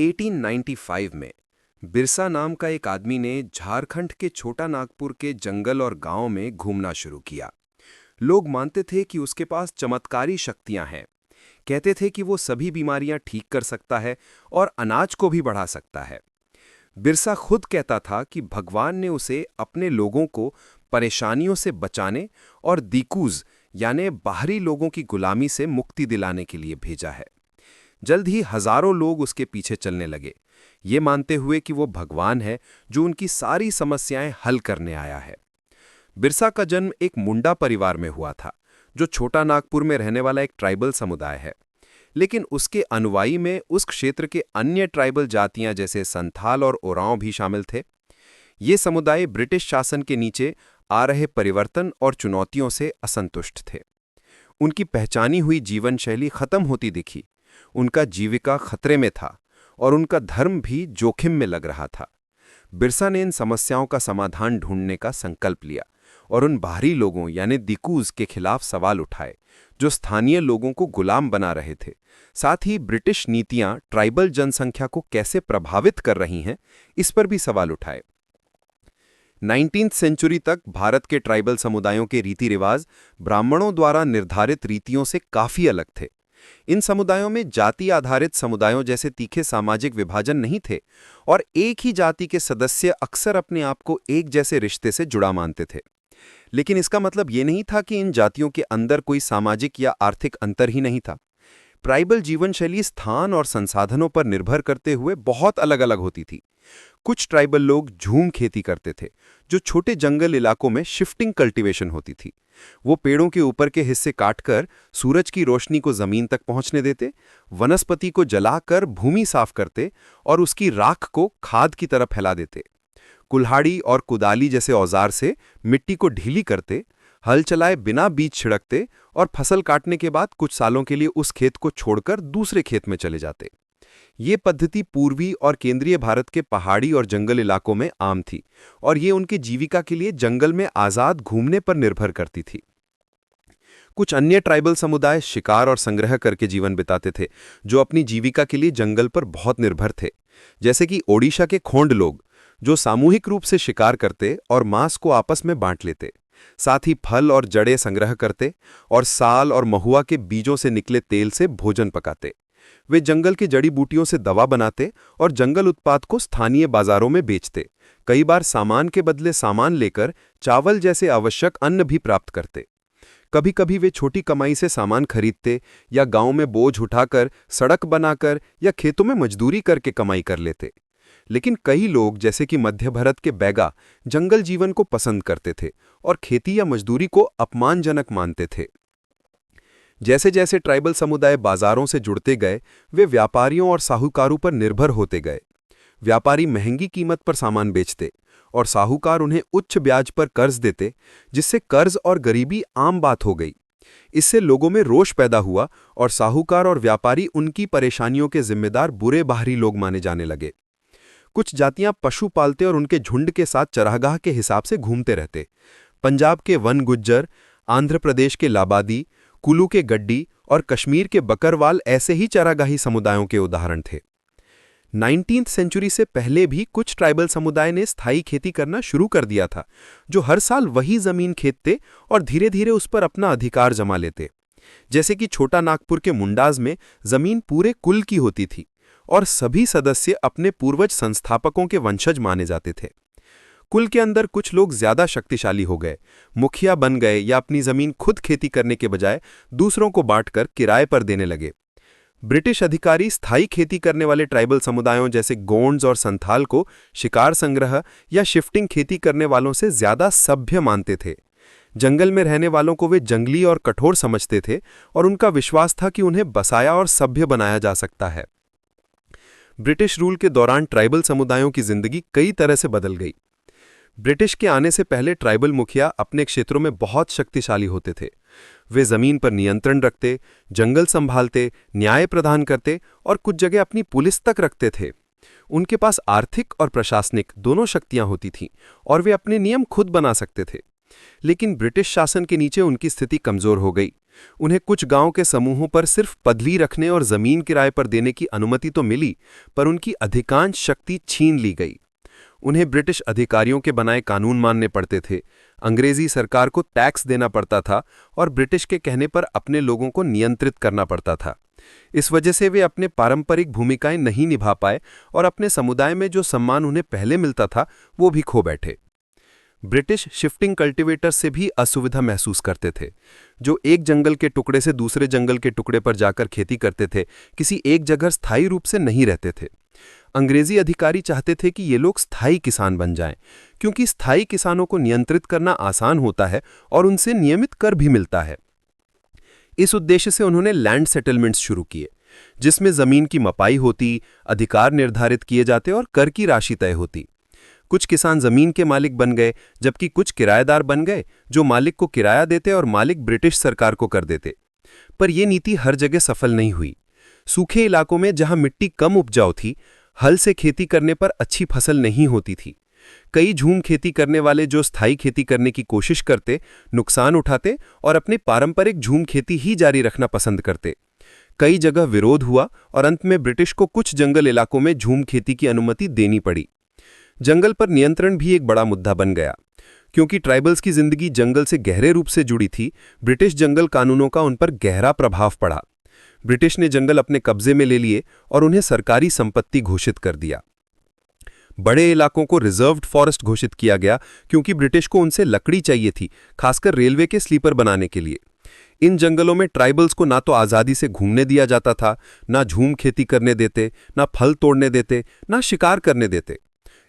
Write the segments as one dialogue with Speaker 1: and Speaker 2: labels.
Speaker 1: 1895 में बिरसा नाम का एक आदमी ने झारखंड के छोटा नागपुर के जंगल और गांव में घूमना शुरू किया। लोग मानते थे कि उसके पास चमत्कारी शक्तियां हैं। कहते थे कि वो सभी बीमारियां ठीक कर सकता है और अनाज को भी बढ़ा सकता है। बिरसा खुद कहता था कि भगवान ने उसे अपने लोगों को परेशानियों से बचाने और दीकूज यानी बाहरी लोगों की गुलामी से मुक्ति दिलाने के लिए भेजा है। जल्द ही हजारों लोग उसके पीछे चलने लगे, ये मानते हुए कि वो भगवान है जो उनकी सारी समस्याएं हल करने आया है। बिरसा का जन्म एक मुंडा परिवार में हुआ था, जो छोटा नागपुर में रहने वाला एक ट्राइबल समुदाय है। लेकिन उसके अनुयायी में उस क्षेत्र के अन्य ट्राइबल जातियां जैसे संथाल और ओरांव भी शामिल थे। ये समुदाय ब्रिटिश शासन के नीचे आ रहे परिवर्तन और चुनौतियों से असंतुष्ट थे। उनकी पहचानी हुई जीवन शैली खत्म होती दिखी, उनका जीविका खतरे में था और उनका धर्म भी जोखिम में लग रहा था। बिरसा ने इन समस्याओं का समाधान ढूंढने का संकल्प लिया और उन बाहरी लोगों यानी दिकूज के खिलाफ सवाल उठाए, जो स्थानीय लोगों को गुलाम बना रहे थे। साथ ही ब्रिटिश नीतियां ट्राइबल जनसंख्या को कैसे प्रभावित कर रही हैं, इस पर भी सवाल उठाए। 19वीं सेंचुरी तक भारत के ट्राइबल समुदायों के रीति रिवाज ब्राह्मणों द्वारा निर्धारित रीतियों से काफी अलग थे। इन समुदायों में जाति आधारित समुदायों जैसे तीखे सामाजिक विभाजन नहीं थे और एक ही जाति के सदस्य अक्सर अपने आप को एक जैसे रिश्ते से जुड़ा मानते थे। लेकिन इसका मतलब ये नहीं था कि इन जातियों के अंदर कोई सामाजिक या आर्थिक अंतर ही नहीं था। ट्राइबल जीवन शैली स्थान और संसाधनों पर निर्भर करते हुए बहुत अलग अलग होती थी। कुछ ट्राइबल लोग झूम खेती करते थे, जो छोटे जंगल इलाकों में शिफ्टिंग कल्टीवेशन होती थी। वो पेड़ों के ऊपर के हिस्से काटकर सूरज की रोशनी को जमीन तक पहुंचने देते, वनस्पति को जलाकर भूमि साफ करते और उसकी राख को खाद की तरह फैला देते। कुल्हाड़ी और कुदाली जैसे औजार से मिट्टी को ढीली करते, हल चलाए बिना बीज छिड़कते और फसल काटने के बाद कुछ सालों के लिए उस खेत को छोड़कर दूसरे खेत में चले जाते। ये पद्धति पूर्वी और केंद्रीय भारत के पहाड़ी और जंगल इलाकों में आम थी और ये उनके जीविका के लिए जंगल में आजाद घूमने पर निर्भर करती थी। कुछ अन्य ट्राइबल समुदाय शिकार और संग्रह करके जीवन बिताते थे, जो अपनी जीविका के लिए जंगल पर बहुत निर्भर थे। जैसे कि ओडिशा के खोंड लोग, जो सामूहिक रूप से शिकार करते और मांस को आपस में बांट लेते। साथ ही फल और जड़ें संग्रह करते और साल और महुआ के बीजों से निकले तेल से भोजन पकाते। वे जंगल की जड़ी बूटियों से दवा बनाते और जंगल उत्पाद को स्थानीय बाजारों में बेचते। कई बार सामान के बदले सामान लेकर चावल जैसे आवश्यक अन्न भी प्राप्त करते। कभी कभी वे छोटी कमाई से सामान खरीदते या गांव में बोझ उठाकर, सड़क बनाकर या खेतों में मजदूरी करके कमाई कर लेते। लेकिन कई लोग जैसे कि मध्य भारत के बैगा जंगल जीवन को पसंद करते थे और खेती या मजदूरी को अपमानजनक मानते थे। जैसे जैसे ट्राइबल समुदाय बाजारों से जुड़ते गए, वे व्यापारियों और साहूकारों पर निर्भर होते गए। व्यापारी महंगी कीमत पर सामान बेचते और साहूकार उन्हें उच्च ब्याज पर कर्ज देते, जिससे कर्ज और गरीबी आम बात हो गई। इससे लोगों में रोष पैदा हुआ और साहूकार और व्यापारी उनकी परेशानियों के जिम्मेदार बुरे बाहरी लोग माने जाने लगे। कुछ जातियां पशु पालते और उनके झुंड के साथ चरागाह के हिसाब से घूमते रहते। पंजाब के वन गुज्जर, आंध्र प्रदेश के लाबादी, कुलू के गड्डी और कश्मीर के बकरवाल ऐसे ही चरागाही समुदायों के उदाहरण थे। 19वीं सेंचुरी से पहले भी कुछ ट्राइबल समुदाय ने स्थायी खेती करना शुरू कर दिया था, जो हर साल वही जमीन खेतते और धीरे धीरे उस पर अपना अधिकार जमा लेते। जैसे कि छोटा नागपुर के मुंडाज में जमीन पूरे कुल की होती थी और सभी सदस्य अपने पूर्वज संस्थापकों के वंशज माने जाते थे। कुल के अंदर कुछ लोग ज्यादा शक्तिशाली हो गए, मुखिया बन गए या अपनी जमीन खुद खेती करने के बजाय दूसरों को बांटकर किराए पर देने लगे। ब्रिटिश अधिकारी स्थायी खेती करने वाले ट्राइबल समुदायों जैसे गोंड्स और संथाल को शिकार संग्रह या शिफ्टिंग खेती करने वालों से ज्यादा सभ्य मानते थे। जंगल में रहने वालों को वे जंगली और कठोर समझते थे और उनका विश्वास था कि उन्हें बसाया और सभ्य बनाया जा सकता है। ब्रिटिश रूल के दौरान ट्राइबल समुदायों की जिंदगी कई तरह से बदल गई। ब्रिटिश के आने से पहले ट्राइबल मुखिया अपने क्षेत्रों में बहुत शक्तिशाली होते थे। वे जमीन पर नियंत्रण रखते, जंगल संभालते, न्याय प्रदान करते और कुछ जगह अपनी पुलिस तक रखते थे। उनके पास आर्थिक और प्रशासनिक दोनों शक्तियां होती थीं और वे अपने नियम खुद बना सकते थे। लेकिन ब्रिटिश शासन के नीचे उनकी स्थिति कमजोर हो गई। उन्हें कुछ गांव के समूहों पर सिर्फ पदवी रखने और जमीन किराए पर देने की अनुमति तो मिली, पर उनकी अधिकांश शक्ति छीन ली गई। उन्हें ब्रिटिश अधिकारियों के बनाए कानून मानने पड़ते थे, अंग्रेजी सरकार को टैक्स देना पड़ता था और ब्रिटिश के कहने पर अपने लोगों को नियंत्रित करना पड़ता था। इस वजह से वे अपने पारंपरिक भूमिकाएं नहीं निभा पाए और अपने समुदाय में जो सम्मान उन्हें पहले मिलता था वो भी खो बैठे। ब्रिटिश शिफ्टिंग कल्टीवेटर से भी असुविधा महसूस करते थे, जो एक जंगल के टुकड़े से दूसरे जंगल के टुकड़े पर जाकर खेती करते थे, किसी एक जगह स्थायी रूप से नहीं रहते थे। अंग्रेजी अधिकारी चाहते थे कि ये लोग स्थायी किसान बन जाएं, क्योंकि स्थायी किसानों को नियंत्रित करना आसान होता है और उनसे नियमित कर भी मिलता है। इस उद्देश्य से उन्होंने लैंड सेटलमेंट्स शुरू किए, जिसमें जमीन की मपाई होती, अधिकार निर्धारित किए जाते और कर की राशि तय होती। कुछ किसान जमीन के मालिक बन गए, जबकि कुछ किराएदार बन गए, जो मालिक को किराया देते और मालिक ब्रिटिश सरकार को कर देते। पर यह नीति हर जगह सफल नहीं हुई। सूखे इलाकों में जहां मिट्टी कम उपजाऊ थी, हल से खेती करने पर अच्छी फसल नहीं होती थी। कई झूम खेती करने वाले जो स्थायी खेती करने की कोशिश करते, नुकसान उठाते और अपने पारंपरिक झूम खेती ही जारी रखना पसंद करते। कई जगह विरोध हुआ और अंत में ब्रिटिश को कुछ जंगल इलाकों में झूम खेती की अनुमति देनी पड़ी। जंगल पर नियंत्रण भी एक बड़ा मुद्दा बन गया, क्योंकि ट्राइबल्स की जिंदगी जंगल से गहरे रूप से जुड़ी थी। ब्रिटिश जंगल कानूनों का उन पर गहरा प्रभाव पड़ा। ब्रिटिश ने जंगल अपने कब्जे में ले लिए और उन्हें सरकारी संपत्ति घोषित कर दिया। बड़े इलाकों को रिजर्व्ड फॉरेस्ट घोषित किया गया, क्योंकि ब्रिटिश को उनसे लकड़ी चाहिए थी, खासकर रेलवे के स्लीपर बनाने के लिए। इन जंगलों में ट्राइबल्स को ना तो आज़ादी से घूमने दिया जाता था, ना झूम खेती करने देते, ना फल तोड़ने देते, ना शिकार करने देते।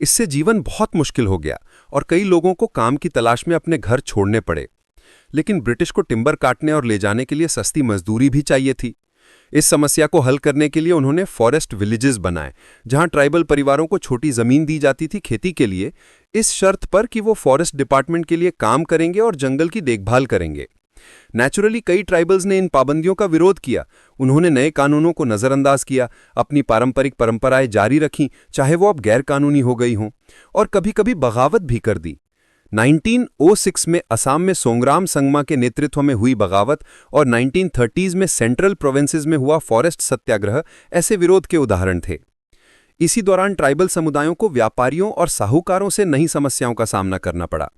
Speaker 1: इससे जीवन बहुत मुश्किल हो गया और कई लोगों को काम की तलाश में अपने घर छोड़ने पड़े। लेकिन ब्रिटिश को टिम्बर काटने और ले जाने के लिए सस्ती मजदूरी भी चाहिए थी। इस समस्या को हल करने के लिए उन्होंने फॉरेस्ट विलेजेस बनाए, जहां ट्राइबल परिवारों को छोटी जमीन दी जाती थी खेती के लिए, इस शर्त पर कि वो फॉरेस्ट डिपार्टमेंट के लिए काम करेंगे और जंगल की देखभाल करेंगे। नेचुरली कई ट्राइबल्स ने इन पाबंदियों का विरोध किया। उन्होंने नए कानूनों को नजरअंदाज किया, अपनी पारंपरिक परंपराएं जारी रखीं, चाहे वो अब गैर कानूनी हो गई हों, और कभी-कभी बगावत भी कर दी। 1906 में असम में सोंगराम संगमा के नेतृत्व में हुई बगावत और 1930s में सेंट्रल प्रोविंसेस में हुआ फॉरेस्ट सत्याग्रह ऐसे विरोध के उदाहरण थे। इसी दौरान ट्राइबल समुदायों को व्यापारियों और साहूकारों से नई समस्याओं का सामना करना पड़ा।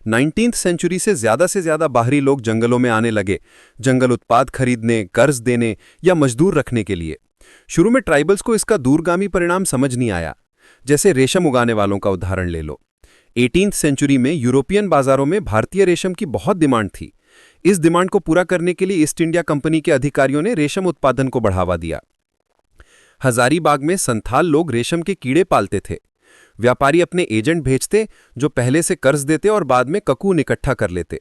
Speaker 1: 19th सेंचुरी से ज्यादा बाहरी लोग जंगलों में आने लगे, जंगल उत्पाद खरीदने, कर्ज देने या मजदूर रखने के लिए। शुरू में ट्राइबल्स को इसका दूरगामी परिणाम समझ नहीं आया। जैसे रेशम उगाने वालों का उदाहरण ले लो। 18th सेंचुरी में यूरोपियन बाजारों में भारतीय रेशम की बहुत डिमांड थी। इस डिमांड को पूरा करने के लिए ईस्ट इंडिया कंपनी के अधिकारियों ने रेशम उत्पादन को बढ़ावा दिया। हजारीबाग में संथाल लोग रेशम के कीड़े पालते थे। व्यापारी अपने एजेंट भेजते, जो पहले से कर्ज देते और बाद में ककून इकट्ठा कर लेते।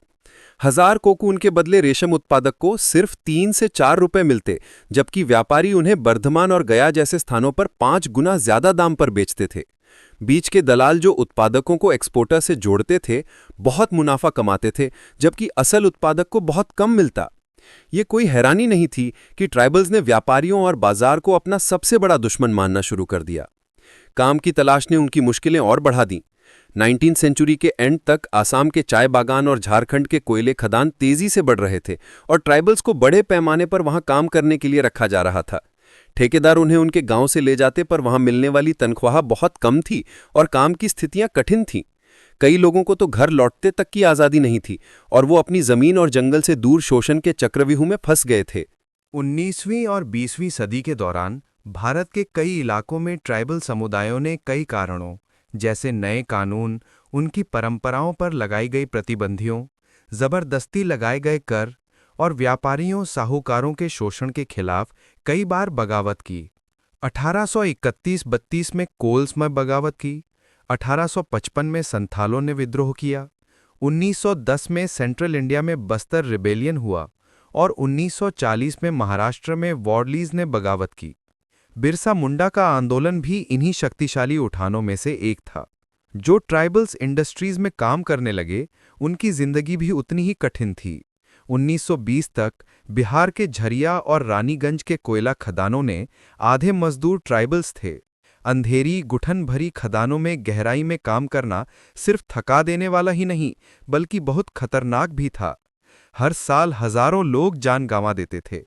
Speaker 1: 1000 कोकून के बदले रेशम उत्पादक को सिर्फ 3 से 4 रुपए मिलते, जबकि व्यापारी उन्हें बर्धमान और गया जैसे स्थानों पर 5 गुना ज्यादा दाम पर बेचते थे। बीच के दलाल जो उत्पादकों को एक्सपोर्टर से जोड़ते थे, बहुत मुनाफा कमाते थे, जबकि असल उत्पादक को बहुत कम मिलता। ये कोई हैरानी नहीं थी कि ट्राइबल्स ने व्यापारियों और बाजार को अपना सबसे बड़ा दुश्मन मानना शुरू कर दिया। काम की तलाश ने उनकी मुश्किलें और बढ़ा दी। 19th सेंचुरी के एंड तक आसाम के चाय बागान और झारखंड के कोयले खदान तेजी से बढ़ रहे थे और ट्राइबल्स को बड़े पैमाने पर वहां काम करने के लिए रखा जा रहा था। ठेकेदार उन्हें उनके गांव से ले जाते, पर वहां मिलने वाली तनख्वाह बहुत कम थी और काम की स्थितियां कठिन थीं। कई लोगों को तो घर लौटते तक की आज़ादी नहीं थी और वो अपनी जमीन और जंगल से दूर शोषण के चक्रव्यूह में फंस गए थे।
Speaker 2: 19वीं और 20वीं सदी के दौरान भारत के कई इलाकों में ट्राइबल समुदायों ने कई कारणों, जैसे नए कानून, उनकी परंपराओं पर लगाई गई प्रतिबंधियों, जबरदस्ती लगाए गए कर और व्यापारियों साहूकारों के शोषण के खिलाफ कई बार बगावत की। 1831-32 में कोल्स में बगावत की, 1855 में संथालों ने विद्रोह किया, 1910 में सेंट्रल इंडिया में बस्तर रिबेलियन हुआ और 1940 में महाराष्ट्र में वॉडलीज ने बगावत की। बिरसा मुंडा का आंदोलन भी इन्हीं शक्तिशाली उठानों में से एक था। जो ट्राइबल्स इंडस्ट्रीज में काम करने लगे, उनकी जिंदगी भी उतनी ही कठिन थी। 1920 तक बिहार के झरिया और रानीगंज के कोयला खदानों ने आधे मजदूर ट्राइबल्स थे। अंधेरी गुठन भरी खदानों में गहराई में काम करना सिर्फ थका देने वाला ही नहीं बल्कि बहुत खतरनाक भी था। हर साल हजारों लोग जान गंवा देते थे।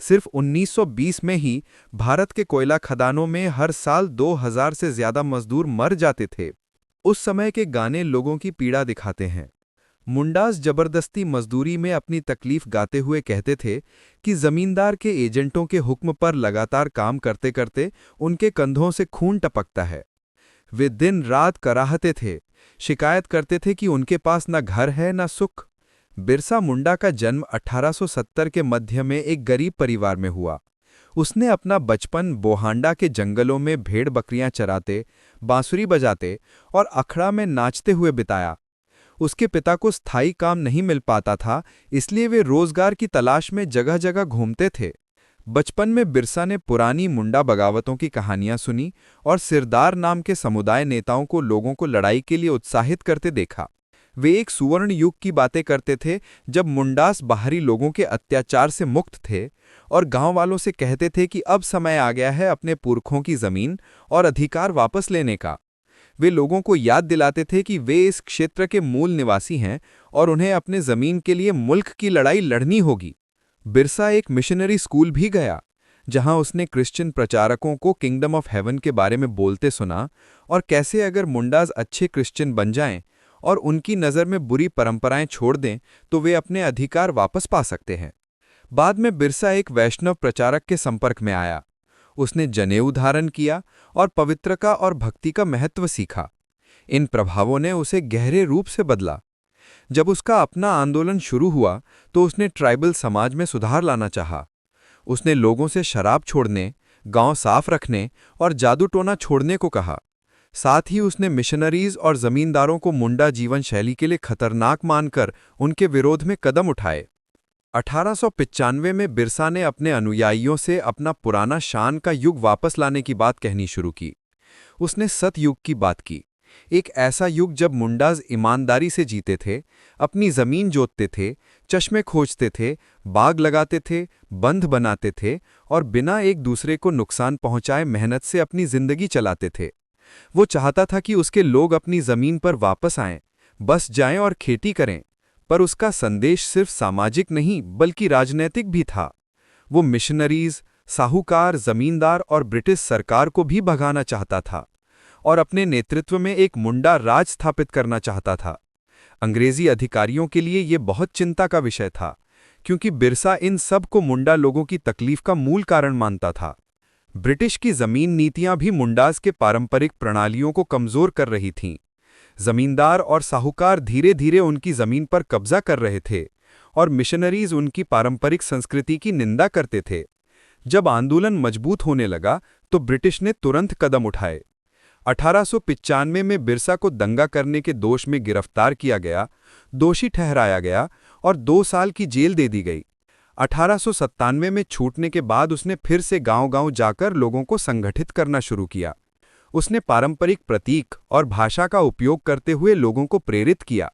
Speaker 2: सिर्फ 1920 में ही भारत के कोयला खदानों में हर साल 2000 से ज्यादा मजदूर मर जाते थे। उस समय के गाने लोगों की पीड़ा दिखाते हैं। मुंडास जबरदस्ती मजदूरी में अपनी तकलीफ गाते हुए कहते थे कि जमींदार के एजेंटों के हुक्म पर लगातार काम करते करते उनके कंधों से खून टपकता है। वे दिन रात कराहते थे, शिकायत करते थे कि उनके पास न घर है न सुख। बिरसा मुंडा का जन्म 1870 के मध्य में एक गरीब परिवार में हुआ। उसने अपना बचपन बोहांडा के जंगलों में भेड़ बकरियां चराते, बांसुरी बजाते और अखड़ा में नाचते हुए बिताया। उसके पिता को स्थायी काम नहीं मिल पाता था, इसलिए वे रोजगार की तलाश में जगह जगह घूमते थे। बचपन में बिरसा ने पुरानी मुंडा बगावतों की कहानियां सुनी और सिरदार नाम के समुदाय नेताओं को लोगों को लड़ाई के लिए उत्साहित करते देखा। वे एक सुवर्ण युग की बातें करते थे जब मुंडास बाहरी लोगों के अत्याचार से मुक्त थे और गांव वालों से कहते थे कि अब समय आ गया है अपने पुरखों की जमीन और अधिकार वापस लेने का। वे लोगों को याद दिलाते थे कि वे इस क्षेत्र के मूल निवासी हैं और उन्हें अपने जमीन के लिए मुल्क की लड़ाई लड़नी होगी। बिरसा एक मिशनरी स्कूल भी गया, जहां उसने क्रिश्चियन प्रचारकों को किंगडम ऑफ हेवन के बारे में बोलते सुना और कैसे अगर मुंडाज अच्छे क्रिश्चियन बन जाएं और उनकी नज़र में बुरी परंपराएं छोड़ दें तो वे अपने अधिकार वापस पा सकते हैं। बाद में बिरसा एक वैष्णव प्रचारक के संपर्क में आया। उसने जनेऊ धारण किया और पवित्रता और भक्ति का महत्व सीखा। इन प्रभावों ने उसे गहरे रूप से बदला। जब उसका अपना आंदोलन शुरू हुआ तो उसने ट्राइबल समाज में सुधार लाना चाहा। उसने लोगों से शराब छोड़ने, गांव साफ रखने और जादू टोना छोड़ने को कहा। साथ ही उसने मिशनरीज और जमींदारों को मुंडा जीवन शैली के लिए खतरनाक मानकर उनके विरोध में कदम उठाए। 1895 में बिरसा ने अपने अनुयायियों से अपना पुराना शान का युग वापस लाने की बात कहनी शुरू की। उसने सतयुग की बात की, एक ऐसा युग जब मुंडाज ईमानदारी से जीते थे, अपनी जमीन जोतते थे, चश्मे खोजते थे, बाग लगाते थे, बंध बनाते थे और बिना एक दूसरे को नुकसान पहुंचाए मेहनत से अपनी जिंदगी चलाते थे। वो चाहता था कि उसके लोग अपनी जमीन पर वापस आएं, बस जाएं और खेती करें, पर उसका संदेश सिर्फ सामाजिक नहीं बल्कि राजनैतिक भी था। वो मिशनरीज, साहूकार, जमींदार और ब्रिटिश सरकार को भी भगाना चाहता था और अपने नेतृत्व में एक मुंडा राज स्थापित करना चाहता था। अंग्रेजी अधिकारियों के लिए ये बहुत चिंता का विषय था, क्योंकि बिरसा इन सब को मुंडा लोगों की तकलीफ का मूल कारण मानता था। ब्रिटिश की जमीन नीतियां भी मुंडास के पारंपरिक प्रणालियों को कमजोर कर रही थीं। जमींदार और साहूकार धीरे धीरे उनकी जमीन पर कब्जा कर रहे थे और मिशनरीज उनकी पारंपरिक संस्कृति की निंदा करते थे। जब आंदोलन मजबूत होने लगा तो ब्रिटिश ने तुरंत कदम उठाए। 1895 में बिरसा को दंगा करने के दोष में गिरफ्तार किया गया, दोषी ठहराया गया और 2 साल की जेल दे दी गई। 1897 में छूटने के बाद उसने फिर से गांव-गांव जाकर लोगों को संगठित करना शुरू किया। उसने पारंपरिक प्रतीक और भाषा का उपयोग करते हुए लोगों को प्रेरित किया।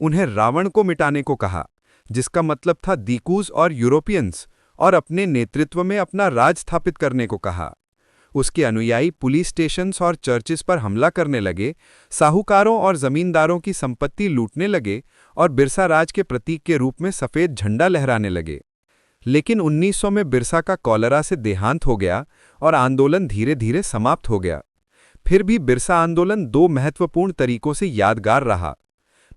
Speaker 2: उन्हें रावण को मिटाने को कहा, जिसका मतलब था दीकूज और यूरोपियंस, और अपने नेतृत्व में अपना राज स्थापित करने को कहा। उसके अनुयायी पुलिस स्टेशंस और चर्चिस पर हमला करने लगे, साहूकारों और जमींदारों की संपत्ति लूटने लगे और बिरसा राज के प्रतीक के रूप में सफ़ेद झंडा लहराने लगे। लेकिन 1900 में बिरसा का कॉलरा से देहांत हो गया और आंदोलन धीरे धीरे समाप्त हो गया। फिर भी बिरसा आंदोलन 2 महत्वपूर्ण तरीकों से यादगार रहा।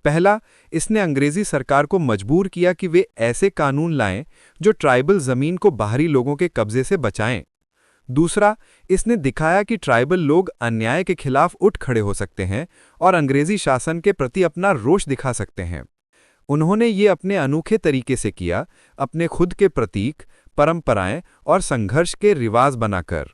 Speaker 2: पहला, इसने अंग्रेजी सरकार को मजबूर किया कि वे ऐसे कानून लाएं जो ट्राइबल जमीन को बाहरी लोगों के कब्जे से बचाएं। दूसरा, इसने दिखाया कि ट्राइबल लोग अन्याय के खिलाफ उठ खड़े हो सकते हैं और अंग्रेजी शासन के प्रति अपना रोष दिखा सकते हैं। उन्होंने ये अपने अनोखे तरीके से किया, अपने खुद के प्रतीक, परंपराएं और संघर्ष के रिवाज बनाकर।